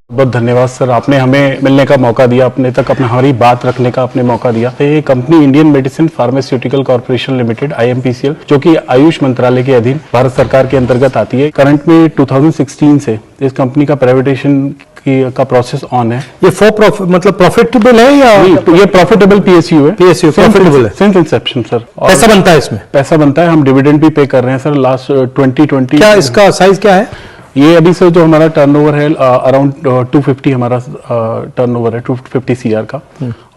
बहुत धन्यवाद सर, आपने हमें मिलने का मौका दिया, अपने तक अपना हमारी बात रखने का आपने मौका दिया। ये company Indian medicine pharmaceutical corporation limited IMPCL, जो कि आयुष मंत्रालय के अधीन भारत सरकार के अंतर्गत आती है। करंट में 2016 से इस कंपनी का प्राइवेटाइजेशन का प्रोसेस ऑन है। ये मतलब प्रॉफिटेबल है या तो ये प्रॉफिटेबल PSU है। PSU प्रॉफिटेबल है सिंस इंसेप्शन सर। पैसा बनता है इसमें? पैसा बनता है, हम डिविडेंड भी पे कर रहे हैं सर लास्ट 2020। क्या इसका साइज क्या है? ये अभी सर जो हमारा टर्नओवर है अराउंड 250 हमारा टर्नओवर है 250 CR का,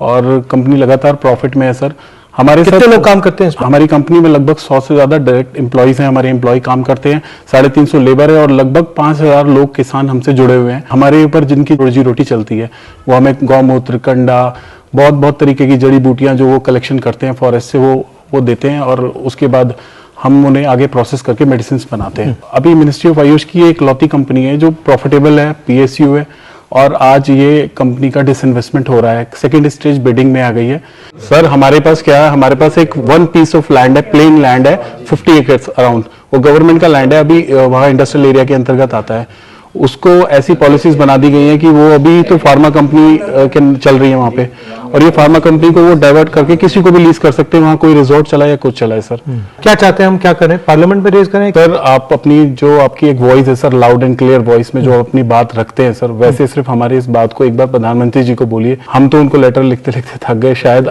और कंपनी लगातार प्रॉफिट में है सर। हमारे कितने लोग काम करते हैं इसमें? हमारी कंपनी में लगभग 100 से ज्यादा डायरेक्ट एम्प्लॉइज हैं, हमारे एम्प्लॉय काम करते हैं, 350 लेबर है और लगभग 5000 लोग किसान हमसे जुड़े हुए हैं। हमारे ऊपर जिनकी रोजी रोटी चलती है वो हमें गौमूत्र, कंडा, बहुत तरीके की जड़ी बूटियां जो वो कलेक्शन करते हैं फॉरेस्ट से वो देते हैं, और उसके बाद हम उन्हें आगे प्रोसेस करके मेडिसिन बनाते हैं। अभी मिनिस्ट्री ऑफ आयुष की एक लौती कंपनी है जो प्रॉफिटेबल है, PSU है, और आज ये कंपनी का डिसइन्वेस्टमेंट हो रहा है, सेकंड स्टेज बिडिंग में आ गई है। सर हमारे पास क्या है, हमारे पास एक 1 पीस ऑफ लैंड है, प्लेन लैंड है 50 एकर्स अराउंड, वो गवर्नमेंट का लैंड है, अभी वहाँ इंडस्ट्रियल एरिया के अंतर्गत आता है। उसको ऐसी पॉलिसीज बना दी गई हैं कि वो अभी तो फार्मा कंपनी के चल रही है वहाँ पे, और ये फार्मा कंपनी को वो डाइवर्ट करके किसी को भी लीज कर सकते हैं, वहाँ कोई रिजॉर्ट चलाए या कुछ चलाए सर। क्या चाहते हैं हम, क्या करें, पार्लियामेंट में रेज करें? सर आप अपनी जो आपकी एक वॉइस है sir, loud and clear voice में जो अपनी बात रखते हैं सर, वैसे सिर्फ हमारी इस बात को एक बार प्रधानमंत्री जी को बोलिए। हम तो उनको लेटर लिखते लिखते थक गए, शायद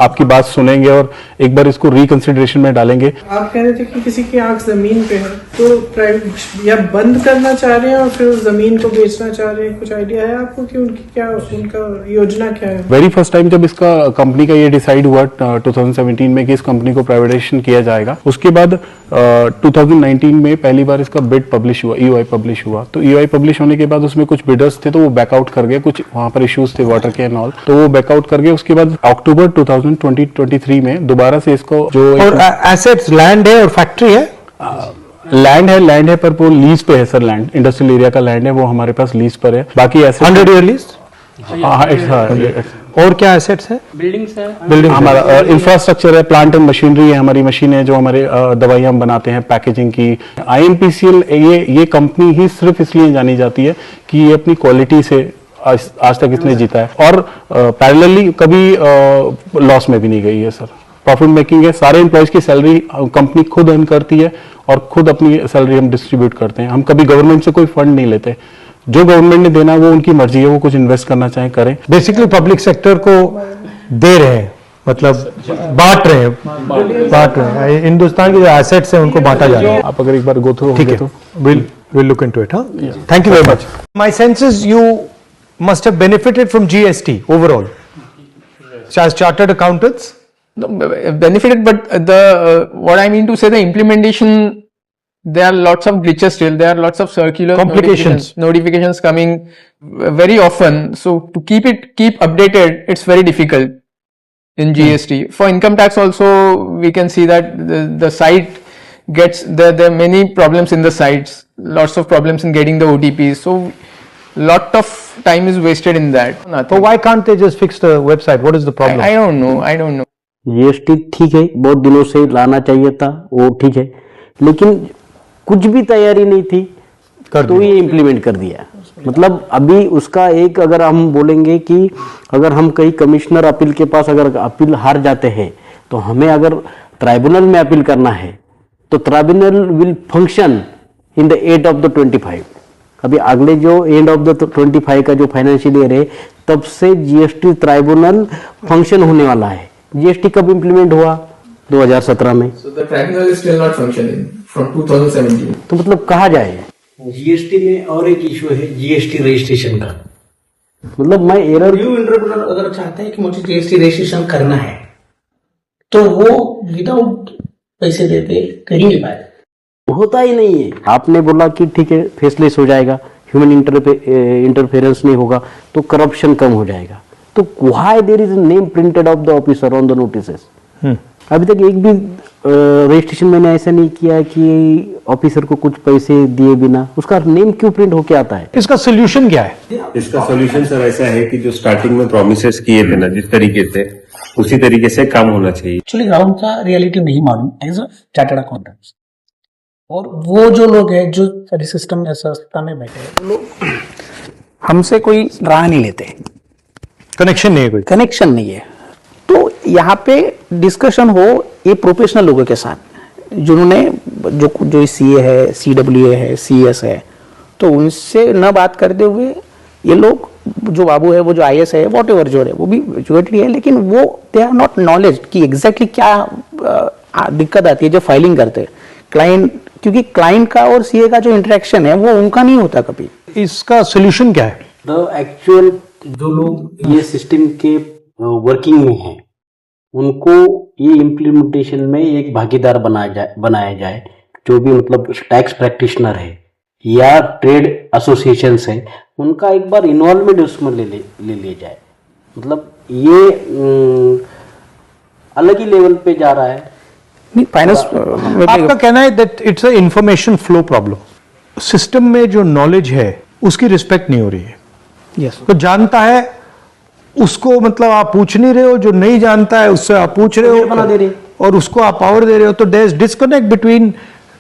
आपकी बात सुनेंगे और एक बार इसको रिकंसिडरेशन में डालेंगे। आप कह रहे थे कि किसी की आंख जमीन पे है, तो प्राइवेट या बंद करना चाह रहे हैं और फिर उस जमीन को बेचना चाह रहे हैं, कुछ आइडिया है आपको कि उनकी क्या, उनका योजना क्या है? वेरी फर्स्ट टाइम जब इसका कंपनी का ये डिसाइड हुआ 2017 में कि इस कंपनी को प्राइवेटाइजेशन किया जाएगा, उसके बाद 2019 में पहली बार इसका बिड पब्लिश हुआ, EOI पब्लिश हुआ। तो EOI पब्लिश होने के बाद उसमें कुछ बिडर्स थे तो वो बैकआउट कर गए, कुछ वहां पर इश्यूज थे वाटर के एंड ऑल, तो वो बैकआउट कर गए। उसके बाद अक्टूबर 2023 में दोबारा से इसको जो और एसेट्स लैंड है और फैक्ट्री है, लैंड है पर वो लीज पे है सर, लैंड इंडस्ट्रियल एरिया का लैंड है, वो हमारे पास लीज पर है। बाकी ऐसे 100 ईयर लीज। और क्या एसेट्स है? बिल्डिंग्स है, बिल्डिंग हमारा इंफ्रास्ट्रक्चर है, प्लांट एंड मशीनरी है, हमारी मशीन है जो हमारे दवाइयां हम बनाते हैं, पैकेजिंग की। IMPCL ये कंपनी ही सिर्फ इसलिए जानी जाती है कि ये अपनी क्वालिटी से आज तक इसने जीता है, और पैरेलली कभी लॉस में भी नहीं गई है सर, प्रॉफिट मेकिंग है। सारे एम्प्लॉयज की सैलरी कंपनी खुद अर्न करती है और खुद अपनी सैलरी हम डिस्ट्रीब्यूट करते हैं। हम कभी गवर्नमेंट से कोई फंड नहीं लेते, जो गवर्नमेंट ने देना वो उनकी मर्जी है, वो कुछ इन्वेस्ट करना चाहे करें। बेसिकली पब्लिक सेक्टर को दे रहे हैं, मतलब बांट रहे हैं। हिंदुस्तान के जो एसेट्स हैं उनको बांटा जा रहा है। आप अगर एक बार गो थ्रू, ठीक है, will look into it. Thank you very much. My sense is you must have benefited from GST overall as chartered accountants. No, benefited, but what I mean to say, the implementation, there are lots of glitches still. There are lots of circular notifications coming very often. So to keep updated, it's very difficult in GST. For income tax also, we can see that the site gets there are many problems in the sites. Lots of problems in getting the OTPs. So lot of time is wasted in that. So why can't they just fix the website? What is the problem? I don't know. GST ठीक है, बहुत दिनों से लाना चाहिए था, वो ठीक है, लेकिन कुछ भी तैयारी नहीं थी तो ये इम्प्लीमेंट कर दिया। मतलब अभी उसका एक, अगर हम बोलेंगे कि अगर हम कहीं कमिश्नर अपील के पास अगर अपील हार जाते हैं तो हमें अगर ट्राइब्यूनल में अपील करना है तो tribunal will function in the end of the 25। अभी अगले जो एंड ऑफ द 25 का जो फाइनेंशियल ईयर है तब से जीएसटी ट्राइब्यूनल फंक्शन होने वाला है। जीएसटी कब इंप्लीमेंट हुआ? 2017 में। So the tribunal is still not functioning from 2017. तो मतलब कहा जाए, जीएसटी में और एक इशू है जीएसटी रजिस्ट्रेशन का। मतलब मैं एरर न्यू एंटरप्रेन्योर अगर चाहता है कि मुझे जीएसटी रजिस्ट्रेशन करना है तो वो विदाउट पैसे देते कर ही नहीं पाए। होता ही नहीं है। आपने बोला कि ठीक है फेसलेस हो जाएगा, ह्यूमन इंटरफेरेंस नहीं होगा तो करप्शन कम हो जाएगा, तो why there is name printed of the officer on the notices? अभी तक एक भी रजिस्ट्रेशन मैंने ऐसा नहीं किया कि ऑफिसर को कुछ पैसे दिए बिना उसका नेम क्यों प्रिंट होके आता है? इसका सोल्यूशन क्या है? इसका सॉल्यूशन सर ऐसा है कि जो स्टार्टिंग में प्रोमिसेस किए थे ना जिस तरीके से, उसी तरीके से काम होना चाहिए। एक्चुअली ग्राउंड का रियलिटी नहीं मालूम एज अ चार्टर्ड अकाउंटेंट, और वो जो लोग हैं जो सारी सिस्टम में संस्था में बैठे हैं वो लोग हमसे कोई राह नहीं लेते, कनेक्शन नहीं है, कोई कनेक्शन नहीं है। तो यहाँ पे डिस्कशन हो ये प्रोफेशनल लोगों के साथ जिन्होंने जो सीए है, सीडब्ल्यूए है, सीएस है, तो उनसे न बात करते हुए ये लोग जो बाबू है, वो जो आईएएस है, वॉट एवर जो है वो भी मेच्योरिटी है, लेकिन वो दे आर नॉट नॉलेज कि एग्जैक्टली क्या दिक्कत आती है जब फाइलिंग करते हैं क्लाइंट, क्योंकि क्लाइंट का और सीए का जो इंटरेक्शन है वो उनका नहीं होता कभी। इसका सोल्यूशन क्या है? द एक्चुअल जो लोग ये सिस्टम के वर्किंग में हैं उनको ये इम्प्लीमेंटेशन में एक भागीदार बनाया जाए। जो भी मतलब टैक्स प्रैक्टिशनर है या ट्रेड एसोसिएशंस है उनका एक बार इन्वॉल्वमेंट उसमें ले लिया जाए। मतलब ये अलग ही लेवल पे जा रहा है। नहीं फाइनेंस आपका कहना है that it's a information flow problem. System में जो नॉलेज है उसकी रिस्पेक्ट नहीं हो रही है। यस, तो जानता है उसको मतलब आप पूछ नहीं रहे हो, जो नहीं जानता है उससे आप पूछ रहे हो बना दे रहे और उसको आप पावर दे रहे हो, तो there is disconnect between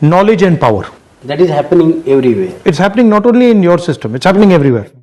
knowledge and power. That is happening everywhere. It's happening not only in your system, it's happening everywhere.